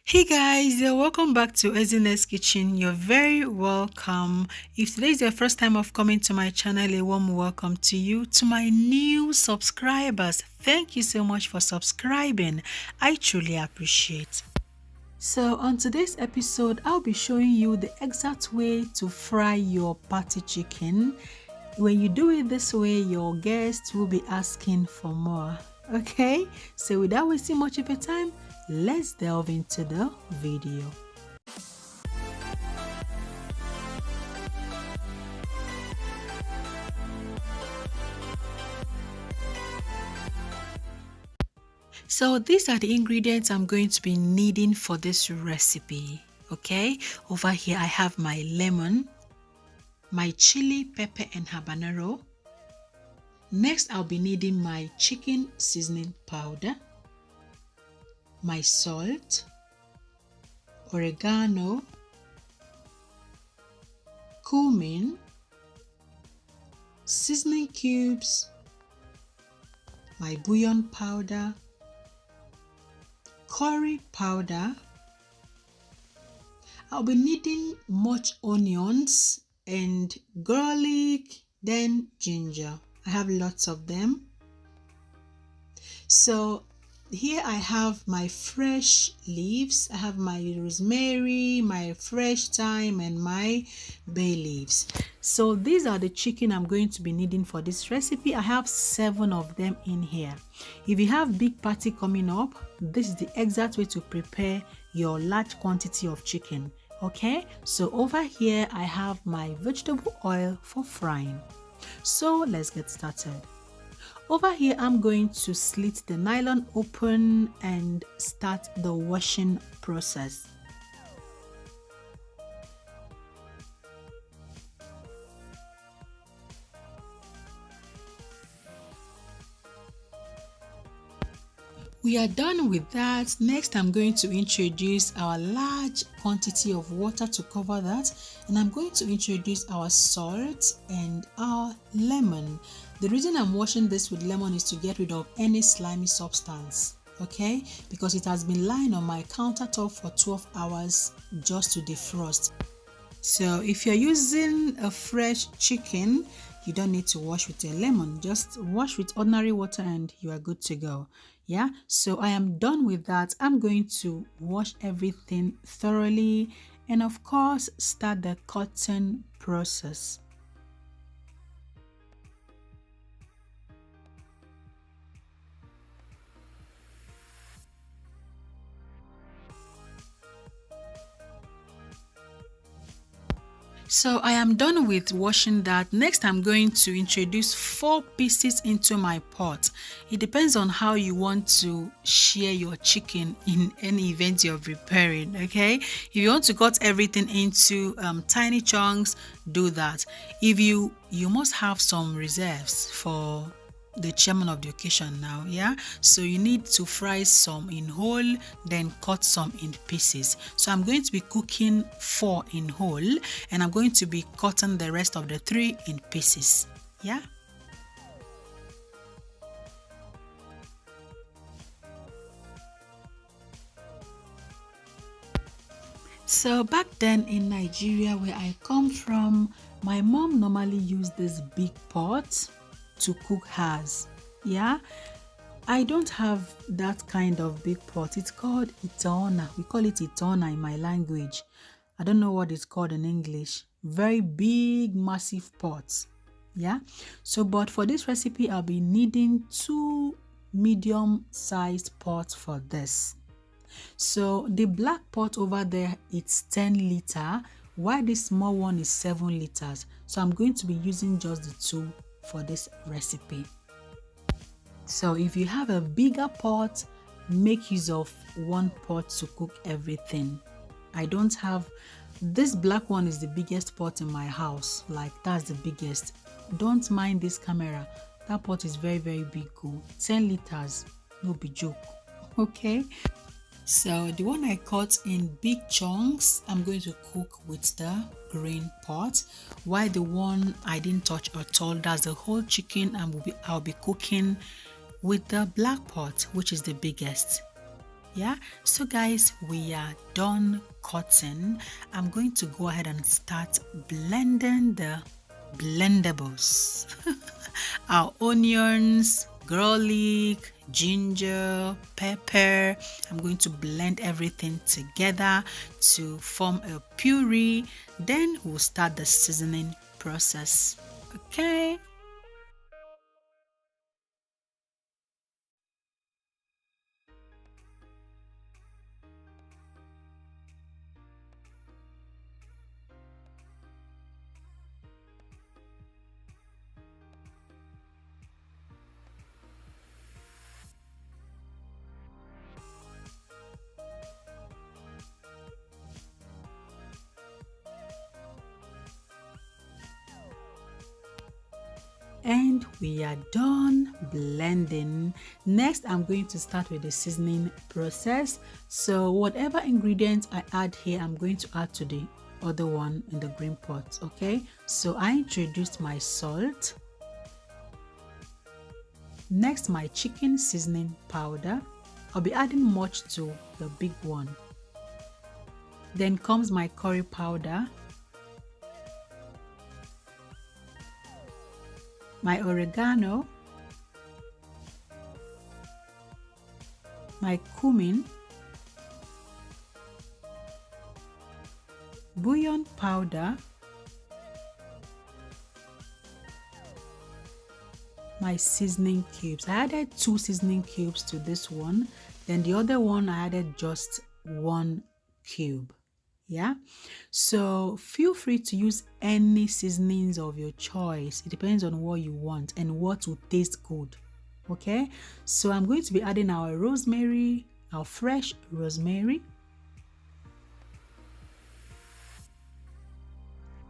Hey guys, welcome back to Ezines Kitchen. You're very welcome. If today is your first time of coming to my channel, a warm welcome to you. To my new subscribers, thank you so much for subscribing. I truly appreciate. So on today's episode, I'll be showing you the exact way to fry your patty chicken. When you do it this way, your guests will be asking for more. Okay, so without wasting much of your time, let's delve into the video. So these are the ingredients I'm going to be needing for this recipe. Okay, over here I have my lemon, my chili, pepper and habanero. Next I'll be needing my chicken seasoning powder, my salt, oregano, cumin, seasoning cubes, my bouillon powder, curry powder. I'll be needing much onions and garlic, then ginger. I have lots of them. So here I have my fresh leaves. I have my rosemary, my fresh thyme and my bay leaves. So these are the chicken I'm going to be needing for this recipe. I have 7 of them in here. If you have big party coming up, this is the exact way to prepare your large quantity of chicken. Okay, so over here I have my vegetable oil for frying. So let's get started. Over here, I'm going to slit the nylon open and start the washing process. We are done with that. Next, I'm going to introduce our large quantity of water to cover that, and I'm going to introduce our salt and our lemon. The reason I'm washing this with lemon is to get rid of any slimy substance, okay? Because it has been lying on my countertop for 12 hours just to defrost. So if you're using a fresh chicken, you don't need to wash with a lemon. Just wash with ordinary water and you are good to go. Yeah, so I am done with that. I'm going to wash everything thoroughly and of course start the cutting process. So I am done with washing that. Next, I'm going to introduce 4 pieces into my pot. It depends on how you want to share your chicken in any event you're preparing, okay? If you want to cut everything into tiny chunks, do that. If you must have some reserves for the chairman of the occasion now, yeah, so you need to fry some in whole, then cut some in pieces. So I'm going to be cooking 4 in whole and I'm going to be cutting the rest of the 3 in pieces. Yeah. So back then in Nigeria where I come from, my mom normally used this big pot to cook hers. Yeah, I don't have that kind of big pot. It's called itona. We call it itona in my language. I don't know what it's called in English. Very big, massive pots. Yeah, so but for this recipe I'll be needing 2 medium-sized pots for this. So the black pot over there, it's 10 liter, while this small one is 7 liters. So I'm going to be using just the 2 for this recipe. So if you have a bigger pot, make use of 1 pot to cook everything. I don't have this black one, is the biggest pot in my house, like that's the biggest. Don't mind this camera, that pot is very big. 10 liters, no be joke. Okay, so the one I cut in big chunks, I'm going to cook with the green pot, while the one I didn't touch at all, that's the whole chicken, and I'll be cooking with the black pot, which is the biggest. Yeah, so guys, we are done cutting. I'm going to go ahead and start blending the blendables. Our onions, garlic, ginger, pepper. I'm going to blend everything together to form a puree. Then we'll start the seasoning process. Okay. And we are done blending. Next, I'm going to start with the seasoning process. So whatever ingredients I add here, I'm going to add to the other one in the green pot. Okay, so I introduced my salt. Next, my chicken seasoning powder. I'll be adding much to the big one. Then comes my curry powder, my oregano, my cumin, bullion powder, my seasoning cubes. I added 2 seasoning cubes to this one, then the other one I added just 1 cube. Yeah, so feel free to use any seasonings of your choice. It depends on what you want and what will taste good. Okay, so I'm going to be adding our rosemary, our fresh rosemary.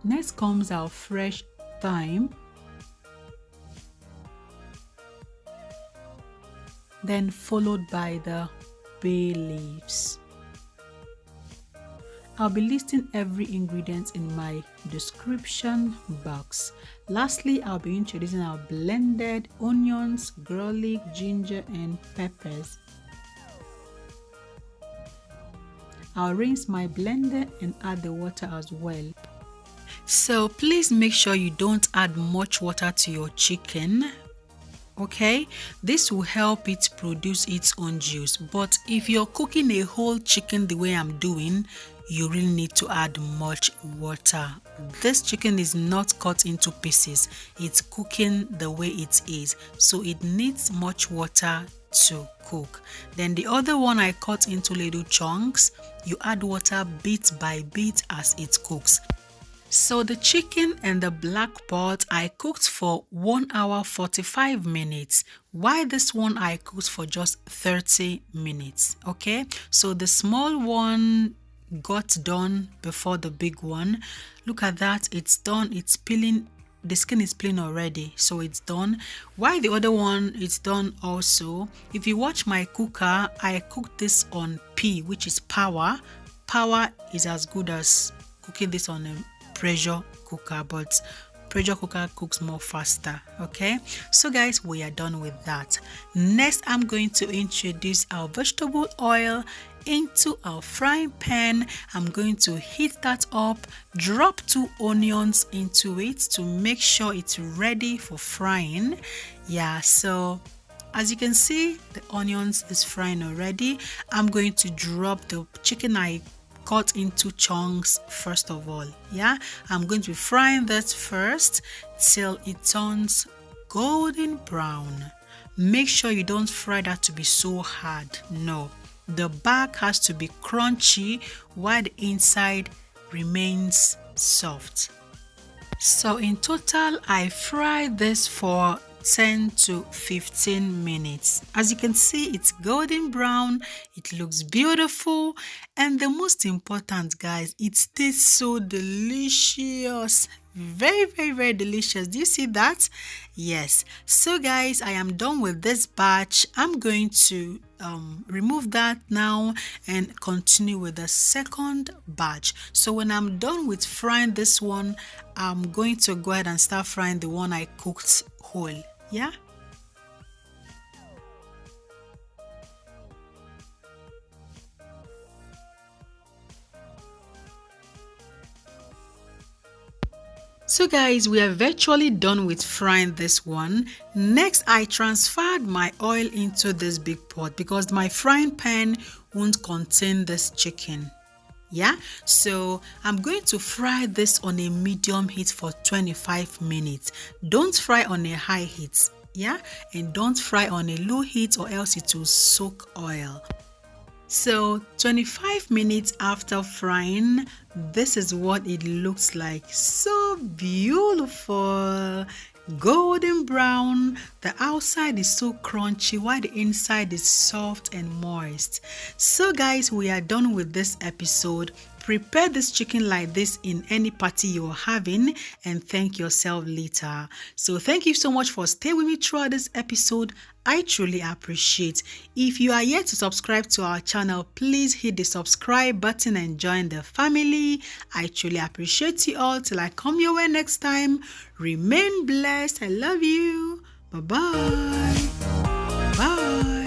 Next comes our fresh thyme, then followed by the bay leaves. I'll be listing every ingredient in my description box. Lastly, I'll be introducing our blended onions, garlic, ginger, and peppers. I'll rinse my blender and add the water as well. So please make sure you don't add much water to your chicken. Okay, this will help it produce its own juice, but if you're cooking a whole chicken the way I'm doing, you really need to add much water. This chicken is not cut into pieces, it's cooking the way it is, so it needs much water to cook. Then the other one I cut into little chunks. You add water bit by bit as it cooks. So the chicken and the black pot I cooked for 1 hour 45 minutes. While this one I cooked for just 30 minutes. Okay, so the small one got done before the big one. Look at that, it's done, it's peeling. The skin is peeling already, so it's done. While the other one is done also. If you watch my cooker, I cooked this on P, which is power. Power is as good as cooking this on a pressure cooker, but pressure cooker cooks more faster. Okay, so guys, we are done with that. Next, I'm going to introduce our vegetable oil into our frying pan. I'm going to heat that up, drop 2 onions into it to make sure it's ready for frying. Yeah, so as you can see, the onions is frying already. I'm going to drop the chicken I cut into chunks first of all. Yeah, I'm going to be frying that first till it turns golden brown. Make sure you don't fry that to be so hard. No, the back has to be crunchy while the inside remains soft. So in total, I fried this for 10 to 15 minutes. As you can see, it's golden brown, it looks beautiful, and the most important, guys, it tastes so delicious. Very delicious. Do you see that? Yes. So guys, I am done with this batch. I'm going to remove that now and continue with the second batch. So when I'm done with frying this one, I'm going to go ahead and start frying the one I cooked whole. Yeah. So guys, we are virtually done with frying this one. Next, I transferred my oil into this big pot because my frying pan won't contain this chicken. Yeah, so I'm going to fry this on a medium heat for 25 minutes. Don't fry on a high heat. Yeah, and don't fry on a low heat or else it will soak oil. So 25 minutes after frying, this is what it looks like. So beautiful, golden brown. The outside is so crunchy while the inside is soft and moist. So guys, we are done with this episode. Prepare this chicken like this in any party you're having and thank yourself later. So thank you so much for staying with me throughout this episode. I truly appreciate. If you are yet to subscribe to our channel, please hit the subscribe button and join the family. I truly appreciate you all. Till I come your way next time. Remain blessed. I love you. Bye-bye. Bye.